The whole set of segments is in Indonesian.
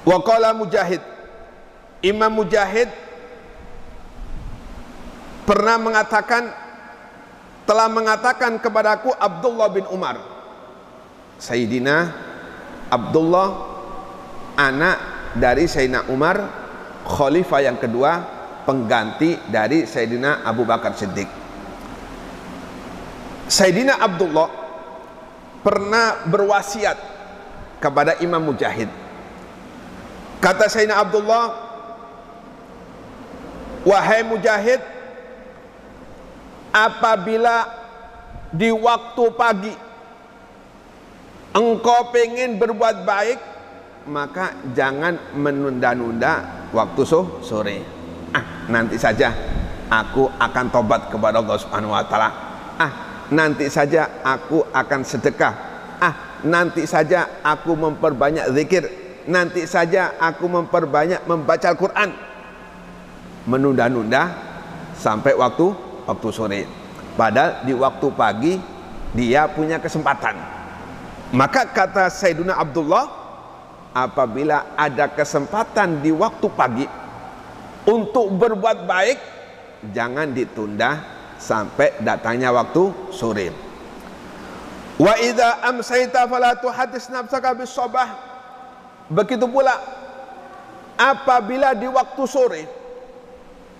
Wa qala Mujahid, Imam Mujahid pernah mengatakan, telah mengatakan kepadaku Abdullah bin Umar, Sayyidina Abdullah anak dari Sayyidina Umar, khalifah yang kedua, pengganti dari Sayyidina Abu Bakar Siddiq. Sayyidina Abdullah pernah berwasiat kepada Imam Mujahid. Kata Sayyidina Abdullah, wahai Mujahid, apabila di waktu pagi engkau pengen berbuat baik, maka jangan menunda-nunda waktu sore. Nanti saja aku akan tobat kepada Allah Subhanahu wa taala. Nanti saja aku akan sedekah. Nanti saja aku memperbanyak zikir. Nanti saja aku memperbanyak membaca Al-Quran. Menunda-nunda sampai waktu sore. Padahal di waktu pagi dia punya kesempatan. Maka kata Sayyidina Abdullah, apabila ada kesempatan di waktu pagi untuk berbuat baik, jangan ditunda sampai datangnya waktu sore. Wa idza amsayta fala tuhaddits nafsaka bis-sabah. Begitu pula apabila di waktu sore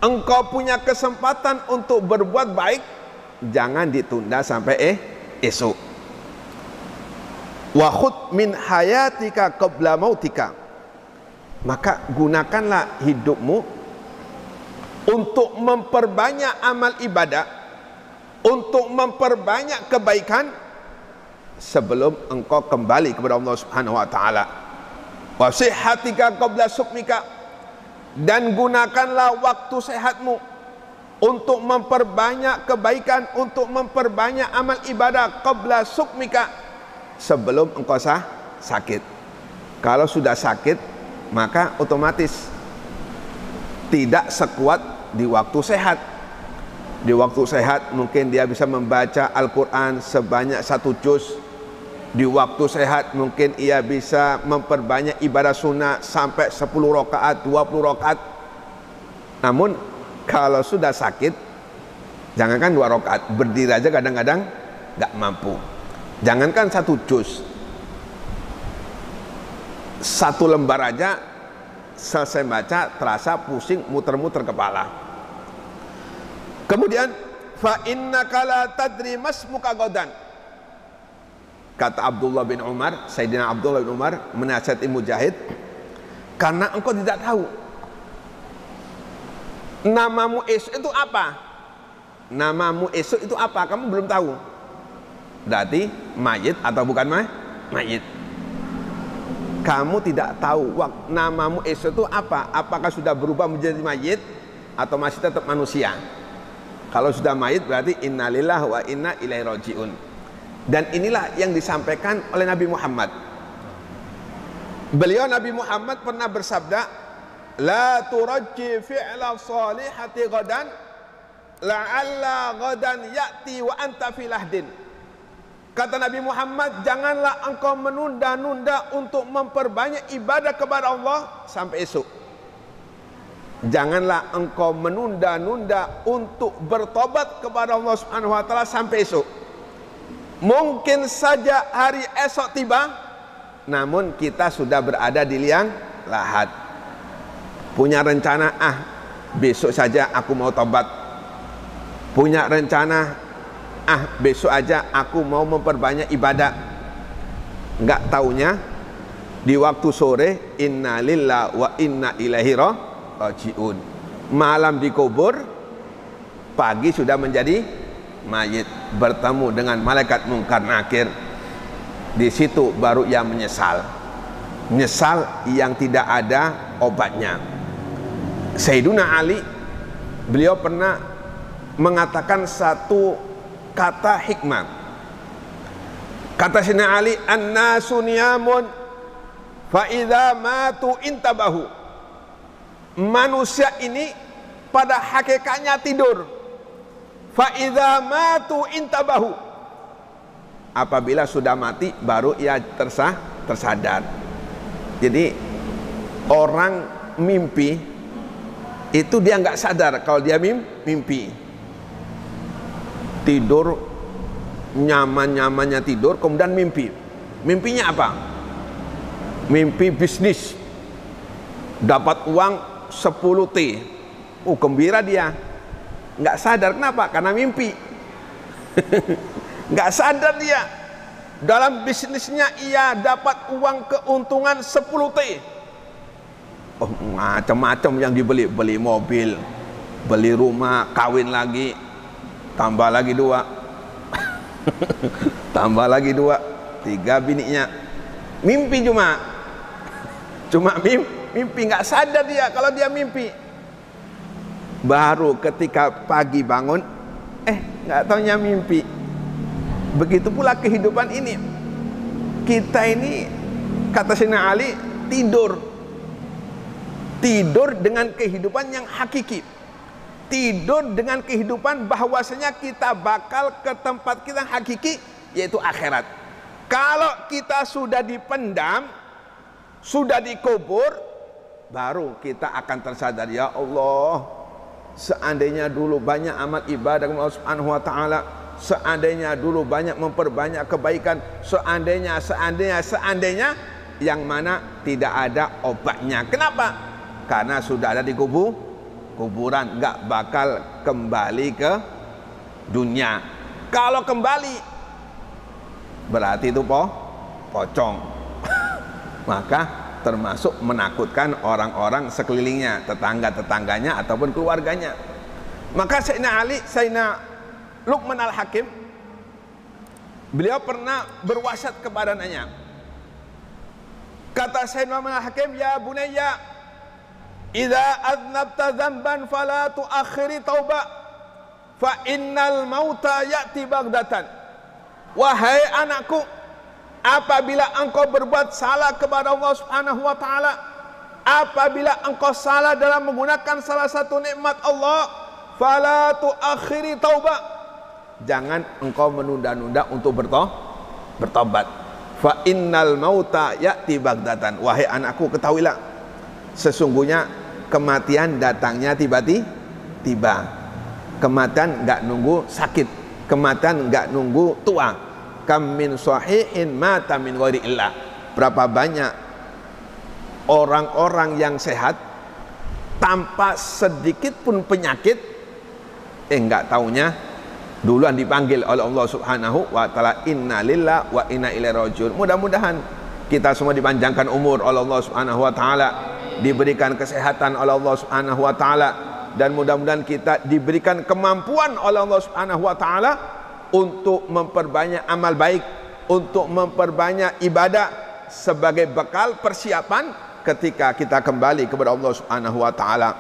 engkau punya kesempatan untuk berbuat baik, jangan ditunda sampai esok. Wa khudh min hayatika qabla mautika. Maka gunakanlah hidupmu untuk memperbanyak amal ibadah, untuk memperbanyak kebaikan sebelum engkau kembali kepada Allah Subhanahu wa taala. Wa sihhatika qabla sukmika, dan gunakanlah waktu sehatmu untuk memperbanyak kebaikan, untuk memperbanyak amal ibadah qabla sukmika, sebelum engkau sakit. Kalau sudah sakit, maka otomatis tidak sekuat di waktu sehat. Di waktu sehat mungkin dia bisa membaca Al-Quran sebanyak 1 juz. Di waktu sehat mungkin ia bisa memperbanyak ibadah sunnah sampai 10 rakaat, 20 rakaat. Namun kalau sudah sakit, jangankan 2 rakaat, berdiri aja kadang-kadang gak mampu. Jangankan 1 juz, 1 lembar aja selesai baca terasa pusing, muter-muter kepala. Kemudian fa innaka la tadri masmuka ghadan. Kata Abdullah bin Umar, Sayyidina Abdullah bin Umar menasihati Mujahid, karena engkau tidak tahu namamu esok itu apa. Namamu esok itu apa, kamu belum tahu. Berarti mayit atau bukan mayit. Kamu tidak tahu namamu esok itu apa. Apakah sudah berubah menjadi mayit atau masih tetap manusia. Kalau sudah mayit berarti innalillahi wa inna ilaihi rajiun. Dan inilah yang disampaikan oleh Nabi Muhammad. Beliau Nabi Muhammad pernah bersabda, la turajji fi'la salihati ghadan la'alla ghadan ya'ti wa anta fi lahdin. Kata Nabi Muhammad, janganlah engkau menunda-nunda untuk memperbanyak ibadah kepada Allah sampai esok. Janganlah engkau menunda-nunda untuk bertobat kepada Allah Subhanahu wa taala sampai esok. Mungkin saja hari esok tiba, namun kita sudah berada di liang lahat. Punya rencana, besok saja aku mau tobat. Punya rencana, besok aja aku mau memperbanyak ibadah. Enggak taunya di waktu sore, inna lillahi wa inna ilaihi rajiun. Malam dikubur, pagi sudah menjadi mayit, bertemu dengan malaikat mungkar nakir. Di situ baru ia menyesal yang tidak ada obatnya. Sayyiduna Ali, beliau pernah mengatakan satu kata hikmah. Kata Sayyidina Ali, an-nasu niyamun fa idza matu intabahu. Manusia ini pada hakikatnya tidur. Fa idza matu intabahu. Apabila sudah mati baru ia tersadar. Jadi orang mimpi itu dia nggak sadar kalau dia mimpi. Tidur, nyaman-nyamannya tidur, kemudian mimpi. Mimpinya apa? Mimpi bisnis, dapat uang 10 T. Gembira dia. Nggak sadar, kenapa? Karena mimpi. Nggak sadar dia. Dalam bisnisnya ia dapat uang keuntungan 10 T. Oh, macam-macam yang dibeli. Beli mobil, beli rumah, kawin lagi, tambah lagi 2. Tambah lagi 2, 3 bininya. Mimpi cuma mimpi, nggak sadar dia kalau dia mimpi. Baru ketika pagi bangun, nggak taunya mimpi. Begitu pula kehidupan ini. Kita ini, kata Sayyidina Ali, tidur dengan kehidupan yang hakiki. Tidur dengan kehidupan bahwasanya kita bakal ke tempat kita yang hakiki, yaitu akhirat. Kalau kita sudah dipendam, sudah dikubur, baru kita akan tersadar, ya Allah, seandainya dulu banyak amal ibadah Allah Subhanahu wa taala, seandainya dulu banyak memperbanyak kebaikan, seandainya yang mana tidak ada obatnya. Kenapa? Karena sudah ada di kuburan, nggak bakal kembali ke dunia. Kalau kembali berarti itu pocong. Maka termasuk menakutkan orang-orang sekelilingnya, tetangga-tetangganya ataupun keluarganya. Maka Sayyidina Luqman Al-Hakim, beliau pernah berwasiat kepada anaknya. Kata Sayyidina Luqman Al-Hakim, ya bunayya, idza adnabta dzamban fala tuakhiri taubah, fa innal mauta ya'ti baghdatan. Wahai anakku, apabila engkau berbuat salah kepada Allah Subhanahu wa taala, apabila engkau salah dalam menggunakan salah satu nikmat Allah, fala tuakhiri taubah, jangan engkau menunda-nunda untuk bertobat. Fa innal mauta ya'ti baghdatan. Wahai anakku, ketahuilah, sesungguhnya kematian datangnya tiba-tiba. Kematian enggak nunggu sakit, kematian enggak nunggu tua. Kam min sahihin mata min ghairi illah. Berapa banyak orang-orang yang sehat tanpa sedikit pun penyakit, enggak taunya duluan dipanggil oleh Allah Subhanahu wa taala, inna lillahi wa inna ilaihi rajiun. Mudah-mudahan kita semua dipanjangkan umur oleh Allah Subhanahu wa taala, diberikan kesehatan oleh Allah Subhanahu wa taala, dan mudah-mudahan kita diberikan kemampuan oleh Allah Subhanahu wa taala untuk memperbanyak amal baik, untuk memperbanyak ibadah sebagai bekal persiapan ketika kita kembali kepada Allah Subhanahu wa taala.